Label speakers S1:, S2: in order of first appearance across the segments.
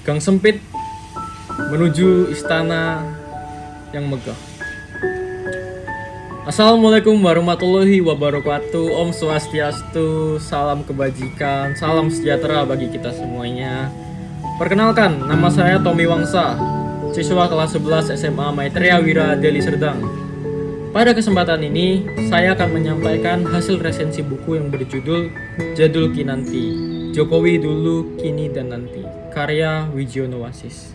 S1: gang sempit menuju istana yang megah. Assalamualaikum warahmatullahi wabarakatuh. Om Swastiastu, salam kebajikan, salam sejahtera bagi kita semuanya. Perkenalkan, nama saya Tommy Wangsa, siswa kelas 11 SMA Maitreya Wira Deli Serdang. Pada kesempatan ini, saya akan menyampaikan hasil resensi buku yang berjudul Jadul Kinanti, Jokowi Dulu, Kini dan Nanti, karya Widjono Wasis.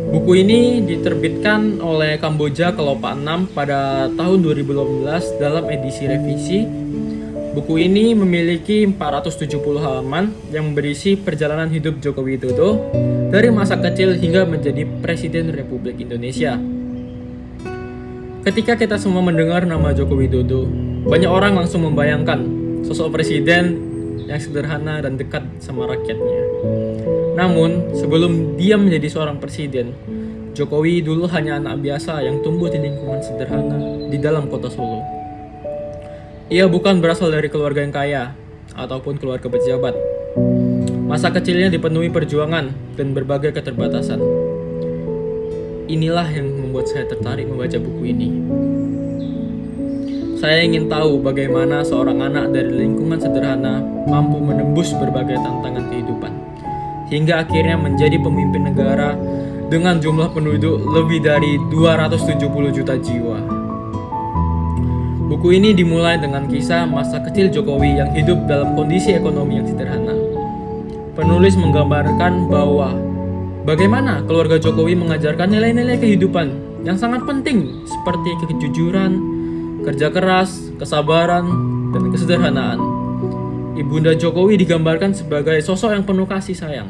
S1: Buku ini diterbitkan oleh Kamboja Kelopak 6 pada tahun 2018 dalam edisi revisi. Buku ini memiliki 470 halaman yang berisi perjalanan hidup Joko Widodo dari masa kecil hingga menjadi Presiden Republik Indonesia. Ketika kita semua mendengar nama Joko Widodo, banyak orang langsung membayangkan sosok presiden yang sederhana dan dekat sama rakyatnya. Namun, sebelum dia menjadi seorang presiden, Jokowi dulu hanya anak biasa yang tumbuh di lingkungan sederhana di dalam kota Solo. Ia bukan berasal dari keluarga yang kaya ataupun keluarga pejabat. Masa kecilnya dipenuhi perjuangan dan berbagai keterbatasan. Inilah yang membuat saya tertarik membaca buku ini. Saya ingin tahu bagaimana seorang anak dari lingkungan sederhana mampu menembus berbagai tantangan kehidupan, hingga akhirnya menjadi pemimpin negara dengan jumlah penduduk lebih dari 270 juta jiwa. Buku ini dimulai dengan kisah masa kecil Jokowi yang hidup dalam kondisi ekonomi yang sederhana. Penulis menggambarkan bahwa bagaimana keluarga Jokowi mengajarkan nilai-nilai kehidupan yang sangat penting seperti kejujuran, kerja keras, kesabaran, dan kesederhanaan. Ibunda Jokowi digambarkan sebagai sosok yang penuh kasih sayang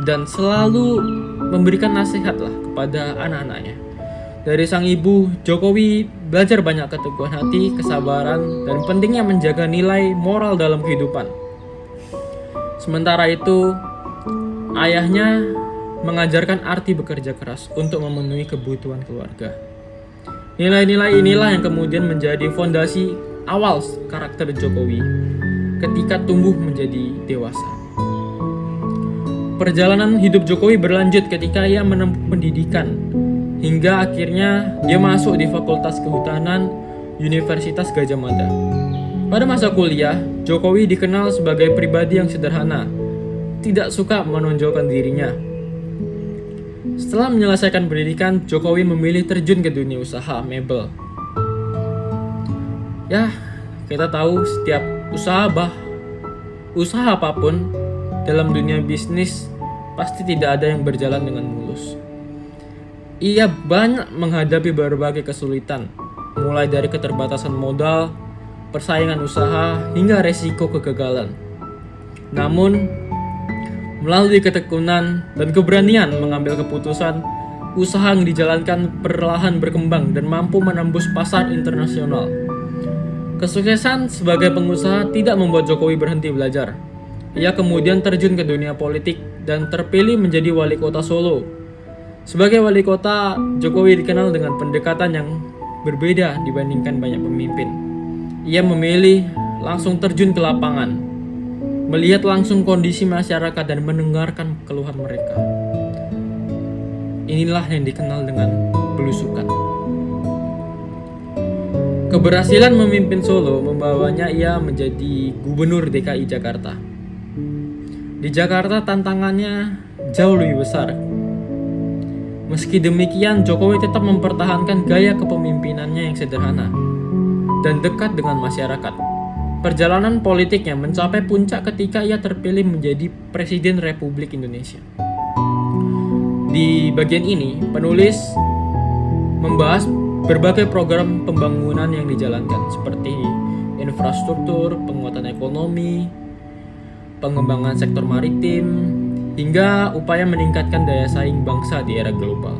S1: dan selalu memberikan nasihatlah kepada anak-anaknya. Dari sang ibu, Jokowi belajar banyak keteguhan hati, kesabaran, dan pentingnya menjaga nilai moral dalam kehidupan. Sementara itu, ayahnya mengajarkan arti bekerja keras untuk memenuhi kebutuhan keluarga. Nilai-nilai inilah yang kemudian menjadi fondasi awal karakter Jokowi ketika tumbuh menjadi dewasa. Perjalanan hidup Jokowi berlanjut ketika ia menempuh pendidikan, hingga akhirnya dia masuk di Fakultas Kehutanan Universitas Gadjah Mada. Pada masa kuliah, Jokowi dikenal sebagai pribadi yang sederhana, tidak suka menonjolkan dirinya. Setelah menyelesaikan pendidikan, Jokowi memilih terjun ke dunia usaha mebel. Ya, kita tahu setiap usaha apapun dalam dunia bisnis pasti tidak ada yang berjalan dengan mulus. Ia banyak menghadapi berbagai kesulitan, mulai dari keterbatasan modal, persaingan usaha, hingga resiko kegagalan. Namun, melalui ketekunan dan keberanian mengambil keputusan, usaha yang dijalankan perlahan berkembang dan mampu menembus pasar internasional. Kesuksesan sebagai pengusaha tidak membuat Jokowi berhenti belajar. Ia kemudian terjun ke dunia politik dan terpilih menjadi wali kota Solo. Sebagai wali kota, Jokowi dikenal dengan pendekatan yang berbeda dibandingkan banyak pemimpin. Ia memilih langsung terjun ke lapangan, melihat langsung kondisi masyarakat dan mendengarkan keluhan mereka. Inilah yang dikenal dengan belusukan. Keberhasilan memimpin Solo membawanya ia menjadi gubernur DKI Jakarta. Di Jakarta tantangannya jauh lebih besar. Meski demikian, Jokowi tetap mempertahankan gaya kepemimpinannya yang sederhana dan dekat dengan masyarakat. Perjalanan politiknya mencapai puncak ketika ia terpilih menjadi Presiden Republik Indonesia. Di bagian ini, penulis membahas berbagai program pembangunan yang dijalankan seperti infrastruktur, penguatan ekonomi, pengembangan sektor maritim, hingga upaya meningkatkan daya saing bangsa di era global.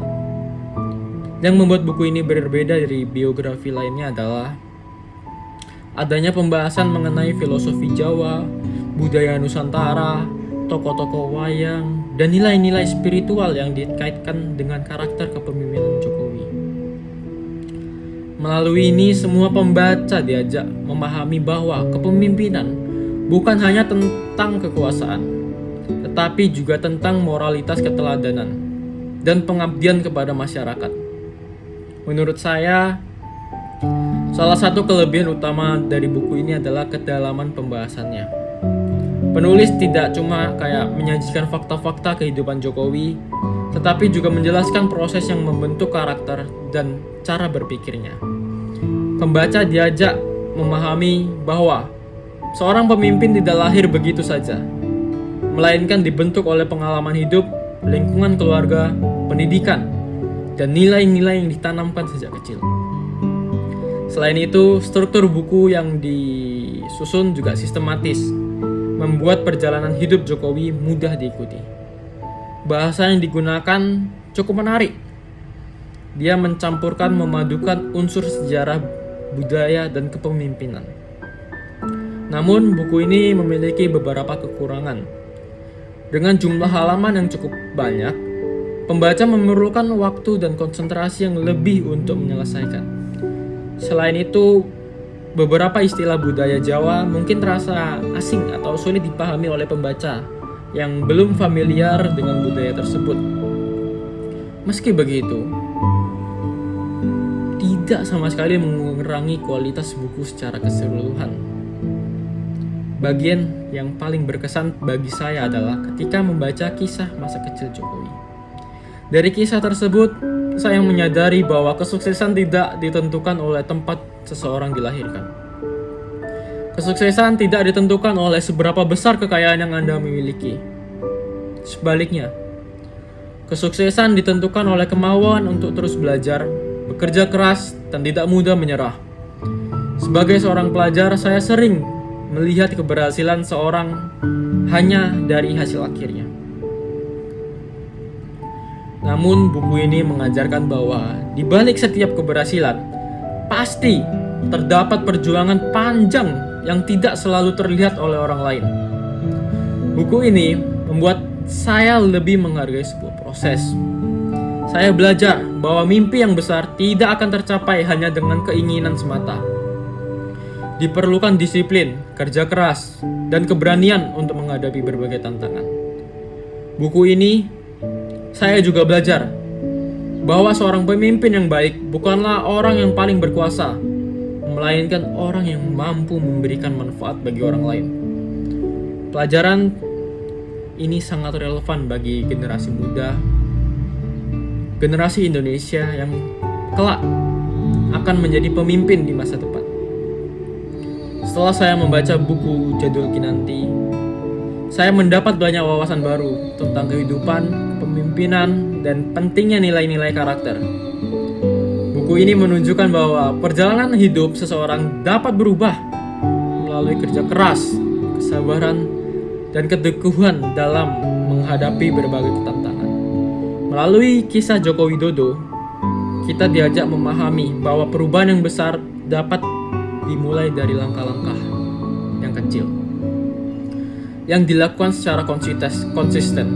S1: Yang membuat buku ini berbeda dari biografi lainnya adalah adanya pembahasan mengenai filosofi Jawa, budaya Nusantara, tokoh-tokoh wayang, dan nilai-nilai spiritual yang dikaitkan dengan karakter kepemimpinan Jokowi. Melalui ini, semua pembaca diajak memahami bahwa kepemimpinan bukan hanya tentang kekuasaan, tetapi juga tentang moralitas keteladanan dan pengabdian kepada masyarakat. Menurut saya, salah satu kelebihan utama dari buku ini adalah kedalaman pembahasannya. Penulis tidak cuma kayak menyajikan fakta-fakta kehidupan Jokowi, tetapi juga menjelaskan proses yang membentuk karakter dan cara berpikirnya. Pembaca diajak memahami bahwa seorang pemimpin tidak lahir begitu saja, melainkan dibentuk oleh pengalaman hidup, lingkungan keluarga, pendidikan, dan nilai-nilai yang ditanamkan sejak kecil. Selain itu, struktur buku yang disusun juga sistematis, membuat perjalanan hidup Jokowi mudah diikuti. Bahasa yang digunakan cukup menarik. Dia mencampurkan, memadukan unsur sejarah, budaya, dan kepemimpinan. Namun, buku ini memiliki beberapa kekurangan. Dengan jumlah halaman yang cukup banyak, pembaca memerlukan waktu dan konsentrasi yang lebih untuk menyelesaikan. Selain itu, beberapa istilah budaya Jawa mungkin terasa asing atau sulit dipahami oleh pembaca yang belum familiar dengan budaya tersebut. Meski begitu, tidak sama sekali mengurangi kualitas buku secara keseluruhan. Bagian yang paling berkesan bagi saya adalah ketika membaca kisah masa kecil Jokowi. Dari kisah tersebut, saya menyadari bahwa kesuksesan tidak ditentukan oleh tempat seseorang dilahirkan. Kesuksesan tidak ditentukan oleh seberapa besar kekayaan yang Anda miliki. Sebaliknya, kesuksesan ditentukan oleh kemauan untuk terus belajar, bekerja keras, dan tidak mudah menyerah. Sebagai seorang pelajar, saya sering melihat keberhasilan seorang hanya dari hasil akhirnya. Namun, buku ini mengajarkan bahwa di balik setiap keberhasilan, pasti terdapat perjuangan panjang yang tidak selalu terlihat oleh orang lain. Buku ini membuat saya lebih menghargai sebuah proses. Saya belajar bahwa mimpi yang besar tidak akan tercapai hanya dengan keinginan semata. Diperlukan disiplin, kerja keras, dan keberanian untuk menghadapi berbagai tantangan. Buku ini, saya juga belajar bahwa seorang pemimpin yang baik bukanlah orang yang paling berkuasa, melainkan orang yang mampu memberikan manfaat bagi orang lain. Pelajaran ini sangat relevan bagi generasi muda, generasi Indonesia yang kelak akan menjadi pemimpin di masa depan. Setelah saya membaca buku Jadul Kinanti, saya mendapat banyak wawasan baru tentang kehidupan, kepemimpinan, dan pentingnya nilai-nilai karakter. Buku ini menunjukkan bahwa perjalanan hidup seseorang dapat berubah melalui kerja keras, kesabaran, dan keteguhan dalam menghadapi berbagai tantangan. Melalui kisah Joko Widodo, kita diajak memahami bahwa perubahan yang besar dapat dimulai dari langkah-langkah yang kecil yang dilakukan secara konsisten.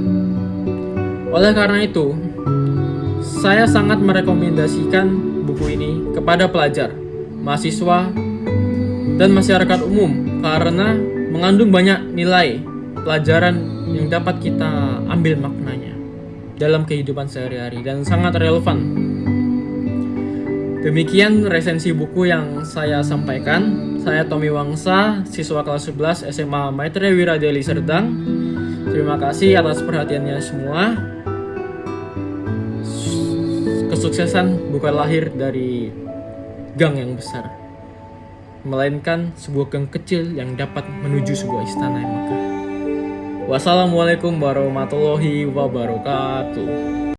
S1: Oleh karena itu, saya sangat merekomendasikan buku ini kepada pelajar, mahasiswa, dan masyarakat umum karena mengandung banyak nilai pelajaran yang dapat kita ambil maknanya dalam kehidupan sehari-hari dan sangat relevan. Demikian resensi buku yang saya sampaikan. Saya Tommy Wangsa, siswa kelas 11 SMA Maitreya Wiradeli Serdang. Terima kasih atas perhatiannya semua. Kesuksesan bukan lahir dari gang yang besar, melainkan sebuah gang kecil yang dapat menuju sebuah istana yang megah. Wassalamualaikum warahmatullahi wabarakatuh.